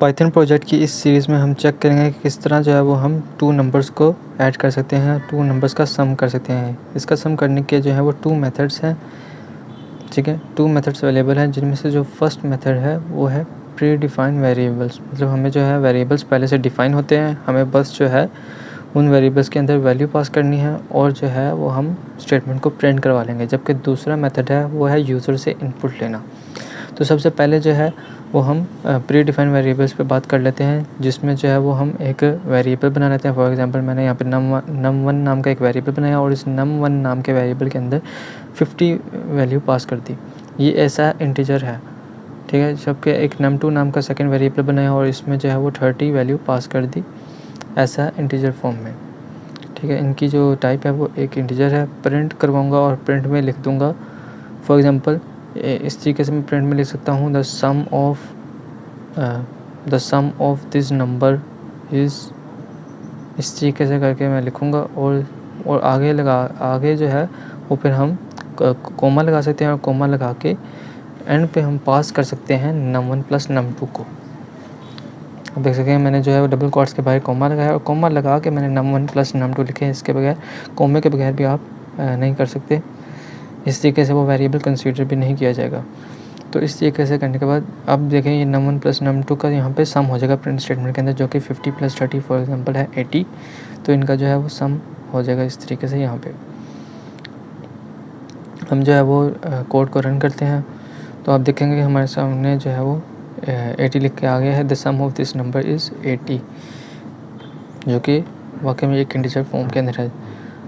Python project की इस series में हम चेक करेंगे कि किस तरह जो है वो हम 2 नंबर्स को ऐड कर सकते हैं, 2 नंबर्स का सम कर सकते हैं। इसका सम करने के जो है वो 2 मेथड्स हैं, ठीक है। 2 मेथड्स अवेलेबल हैं, जिनमें से जो फर्स्ट मेथड है वो है प्री डिफाइन वेरिएबल्स। मतलब हमें जो है वेरिएबल्स पहले से डिफ़ाइन होते हैं, हमें बस जो है उन वेरिएबल्स के अंदर वैल्यू पास करनी है और जो है वो हम स्टेटमेंट को प्रिंट करवा लेंगे। जबकि दूसरा मेथड है वो है यूज़र से इनपुट लेना। तो सबसे पहले जो है वो हम प्री डिफाइन वेरिएबल्स पे बात कर लेते हैं, जिसमें जो है वो हम एक वेरिएबल बना लेते हैं। फॉर एग्जांपल मैंने यहाँ पे num1 नाम का एक वेरिएबल बनाया और इस num1 नाम के वेरिएबल के अंदर 50 वैल्यू पास कर दी। ये ऐसा इंटीजर है, ठीक है। जबकि एक num2 नाम का सेकंड वेरिएबल बनाया और इसमें जो है वो 30 वैल्यू पास कर दी, ऐसा इंटीजर फॉर्म में, ठीक है। इनकी जो टाइप है वो एक इंटीजर है। प्रिंट करवाऊँगा और प्रिंट में लिख दूँगा, फॉर एग्जांपल इस तरीके से मैं प्रिंट में लिख सकता हूँ the sum of this number is, इस तरीके से करके मैं लिखूँगा और आगे जो है वो फिर हम कोमा लगा सकते हैं और कोमा लगा के एंड पे हम पास कर सकते हैं num1 प्लस num2 को। अब देख सकते हैं मैंने जो है वो डबल क्वाट्स के बाहर कोमा लगाया और कोमा लगा के मैंने num1 प्लस num2 लिखे हैं। इसके बगैर, कोमे के बगैर भी आप नहीं कर सकते। इस तरीके से वो वेरिएबल कंसीडर भी नहीं किया जाएगा। तो इस तरीके से करने के बाद अब देखें ये num1 प्लस num2 का यहाँ पे सम हो जाएगा प्रिंट स्टेटमेंट के अंदर, जो कि 50 प्लस 30 फॉर एग्जांपल है 80। तो इनका जो है वो सम हो जाएगा इस तरीके से। यहाँ पे हम जो है वो कोड को रन करते हैं तो आप देखेंगे कि हमारे सामने जो है वो 80 लिख के आ गया है। The sum of this number is 80, जो कि वाकई में एक इंटीजर फॉर्म के अंदर है।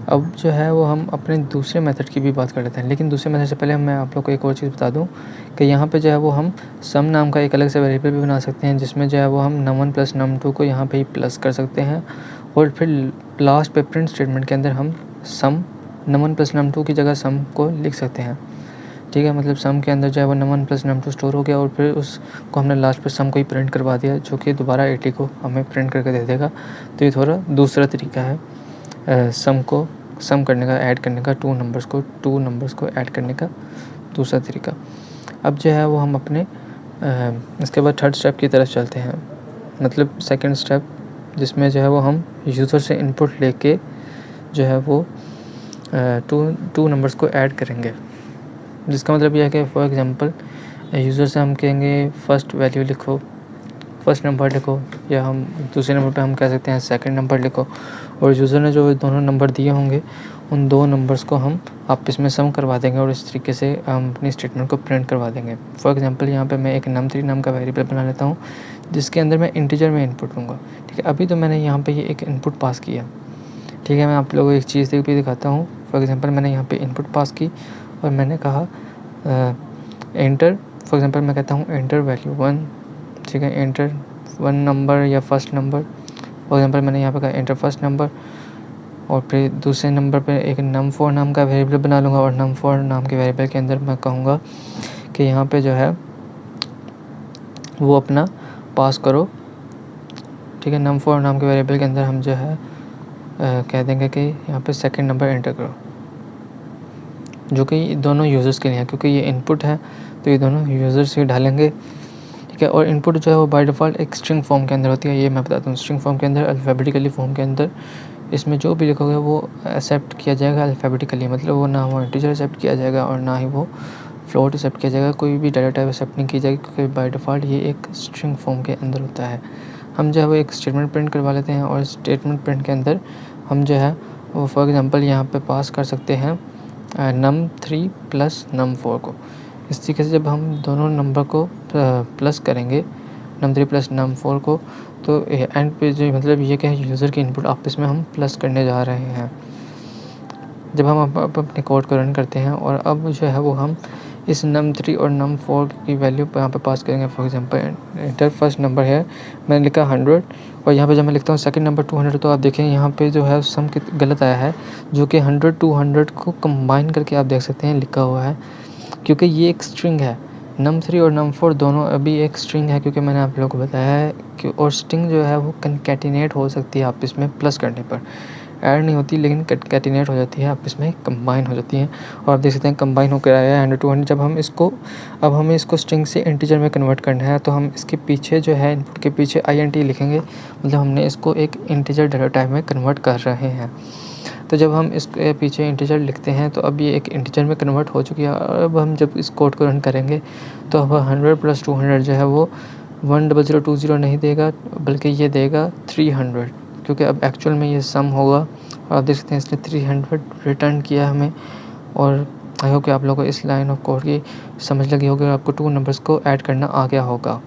अब जो है वो हम अपने दूसरे मेथड की भी बात कर लेते हैं, लेकिन दूसरे मेथड से पहले मैं आप लोग को एक और चीज़ बता दूं कि यहाँ पे जो है वो हम सम नाम का एक अलग से वेरिएबल भी बना सकते हैं, जिसमें जो है वो हम num1 प्लस num2 को यहाँ पे ही प्लस कर सकते हैं और फिर लास्ट पे प्रिंट स्टेटमेंट के अंदर हम सम num1 प्लस num2 की जगह सम को लिख सकते हैं, ठीक है। मतलब सम के अंदर जो है वो num1 प्लस num2 स्टोर हो गया और फिर उसको हमने लास्ट पे सम को ही प्रिंट करवा दिया, जो कि दोबारा 80 को हमें प्रिंट करके दे देगा। तो ये थोड़ा दूसरा तरीका है सम करने का, ऐड करने का, 2 नंबर्स को ऐड करने का दूसरा तरीका। अब जो है वो हम अपने इसके बाद थर्ड स्टेप की तरफ चलते हैं, मतलब सेकंड स्टेप, जिसमें जो है वो हम यूज़र से इनपुट लेके जो है वो 2 नंबर्स को ऐड करेंगे। जिसका मतलब यह है कि फॉर एग्जांपल यूज़र से हम कहेंगे फर्स्ट नंबर लिखो, या हम दूसरे नंबर पे हम कह सकते हैं सेकंड नंबर लिखो, और यूज़र ने जो दोनों नंबर दिए होंगे उन 2 नंबर्स को हम आपस में सम करवा देंगे और इस तरीके से हम अपनी स्टेटमेंट को प्रिंट करवा देंगे। फॉर एग्जांपल यहाँ पे मैं एक num3 नाम का वेरिएबल बना लेता हूँ, जिसके अंदर मैं इंटीजर में इनपुट लूँगा, ठीक है। अभी तो मैंने यहाँ पे ये एक इनपुट पास किया, ठीक है। मैं आप लोगों को एक चीज़ भी दिखाता हूँ। फॉर एग्जांपल मैंने यहाँ पे इनपुट पास की और मैंने कहा एंटर, फॉर एग्जांपल मैं कहता हूँ एंटर वैल्यू 1, ठीक है। एंटर 1 नंबर या फर्स्ट नंबर, फॉर एग्जांपल मैंने यहाँ पे कहा एंटर फर्स्ट नंबर, और फिर दूसरे नंबर पे एक num4 नाम का वेरिएबल बना लूँगा और num4 नाम के वेरिएबल के अंदर मैं कहूँगा कि यहाँ पे जो है वो अपना पास करो, ठीक है। num4 नाम के वेरिएबल के अंदर हम जो है कह देंगे कि यहाँ पे सेकंड नंबर एंटर करो, जो कि दोनों यूज़र्स के लिए है, क्योंकि ये इनपुट है तो ये दोनों यूज़र्स ही डालेंगे, ठीक है। और इनपुट जो है वो बाय डिफ़ॉल्ट एक स्ट्रिंग फॉर्म के अंदर होती है, ये मैं बताता हूँ। स्ट्रिंग फॉर्म के अंदर अल्फ़ाबेटिकली फॉर्म के अंदर इसमें जो भी लिखोगे वो एक्सेप्ट किया जाएगा अल्फ़ाबेटिकली, मतलब वो ना वो इंटीजर एक्सेप्ट किया जाएगा और ना ही वो फ्लोट एक्सेप्ट किया जाएगा, कोई भी डाटा टाइप एक्सेप्ट नहीं की जाएगी, क्योंकि बाय डिफ़ॉल्ट ये एक स्ट्रिंग फॉर्म के अंदर होता है। हम जो है वो एक स्टेटमेंट प्रिंट करवा लेते हैं और स्टेटमेंट प्रिंट के अंदर हम जो है वो फॉर एग्जांपल यहाँ पे पास कर सकते हैं num3 प्लस num4 को। इस तरीके से जब हम दोनों नंबर को प्लस करेंगे num3 प्लस num4 को, तो एंड पे जो मतलब ये क्या है, यूज़र के इनपुट आपस में हम प्लस करने जा रहे हैं। जब हम अपने कोड को रन करते हैं और अब जो है वो हम इस num3 और num4 की वैल्यू यहाँ पे पास करेंगे। For example enter first number है, मैंने लिखा 100, और यहाँ पे जब मैं लिखता हूँ सेकंड नंबर 200, तो आप देखें यहाँ पे जो है सम गलत आया है, जो कि 100 200 को कंबाइन करके आप देख सकते हैं लिखा हुआ है, क्योंकि ये एक स्ट्रिंग है। num3 और num4 दोनों अभी एक स्ट्रिंग है, क्योंकि मैंने आप लोगों को बताया है कि और स्ट्रिंग जो है वो कंकैटिनेट हो सकती है आपस में प्लस करने पर। ऐड नहीं होती लेकिन कैटिनेट हो जाती है, आपस में कंबाइन हो जाती हैं। और आप देख सकते हैं कंबाइन होकर आया है 100 200। जब हम इसको अब हमें इसको स्ट्रिंग से इंटीजर में कन्वर्ट करना है, तो हम इसके पीछे जो है इनपुट के पीछे INT लिखेंगे, मतलब हमने इसको एक इंटीजर डाटा टाइप में कन्वर्ट कर रहे हैं। तो जब हम इसके पीछे इंटीजर लिखते हैं तो अब ये एक इंटीजर में कन्वर्ट हो चुकी है। अब हम जब इस कोड को रन करेंगे तो अब 100 + 200 जो है वो 10020 नहीं देगा, बल्कि ये देगा 300, क्योंकि अब एक्चुअल में ये सम होगा। और आप देख सकते हैं इसने 300 रिटर्न किया हमें। और आई होप कि आप लोगों को इस लाइन ऑफ कोड की समझ लगी होगी और आपको 2 नंबर्स को ऐड करना आ गया होगा।